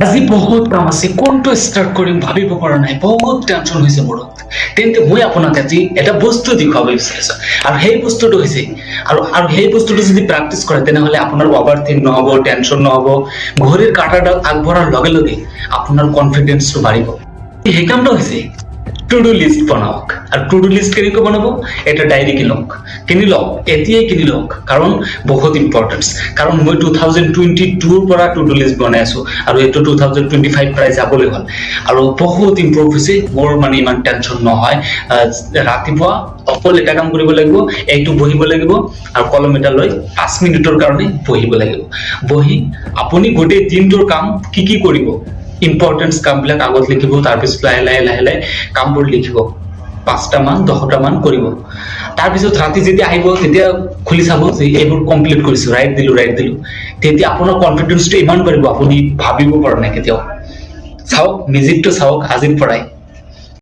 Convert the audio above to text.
আজি বহুত কাম আছে, কোনটো ষ্টাৰ্ট কৰিম ভাবিব পৰা নাই, বহুত টেনশ্যন হৈছে মূৰত। তেন্তে মই আপোনাক আজি এটা বস্তু দেখুৱাব বিচাৰিছো, আৰু সেই বস্তুটো হৈছে আৰু সেই বস্তুটো যদি প্ৰেক্টিচ কৰে তেনেহ'লে আপোনাৰ অভাৰ থিংক নহ'ব, টেনশ্যন নহ'ব। ঘড়ীৰ কাঁটাডাল আগবঢ়াৰ লগে লগে আপোনাৰ কনফিডেন্সটো বাঢ়িব। সেই কামটো হৈছে টু ডু লিষ্ট বনাওক। আৰু টু ডু লিষ্ট কেনেকৈ বনাব? এটা ডায়েৰী কিনি লওক, এতিয়াই কিনি লওক, কাৰণ বহুত ইম্পৰ্টেন্ট। কাৰণ মই 2022 পৰা টু ডু লিষ্ট বনাই আছো, আৰু এইটো 2025 প্ৰায় যাবলৈ হ'ল, আৰু বহুত ইম্প্ৰুভ হৈছে মোৰ। মানে ইমান টেনশ্যন নহয়। ৰাতিপুৱা অকল এটা কাম কৰিব লাগিব, এইটো বহিব লাগিব, আৰু কলম এটা লৈ 5 মিনিটৰ কাৰণে বহিব লাগিব। বহি আপুনি গোটেই দিনটোৰ কাম কি কি কৰিব, ইম্পৰ্টেন্ট কামবিলাক আগত লিখিব, তাৰপিছত লাহে লাহে কামবোৰ লিখিব। 5টা মান 10টা মান কৰিব। তাৰপিছত ৰাতি যেতিয়া আহিব তেতিয়া খুলি চাব যে এইবোৰ কমপ্লিট কৰিছো, ৰাইট দিলো। তেতিয়া আপোনাৰ কনফিডেন্সটো ইমান বাঢ়িব, আপুনি ভাবিব পৰা নাই কেতিয়াও। চাওক, মেজিকটো চাওক আজিৰ পৰাই।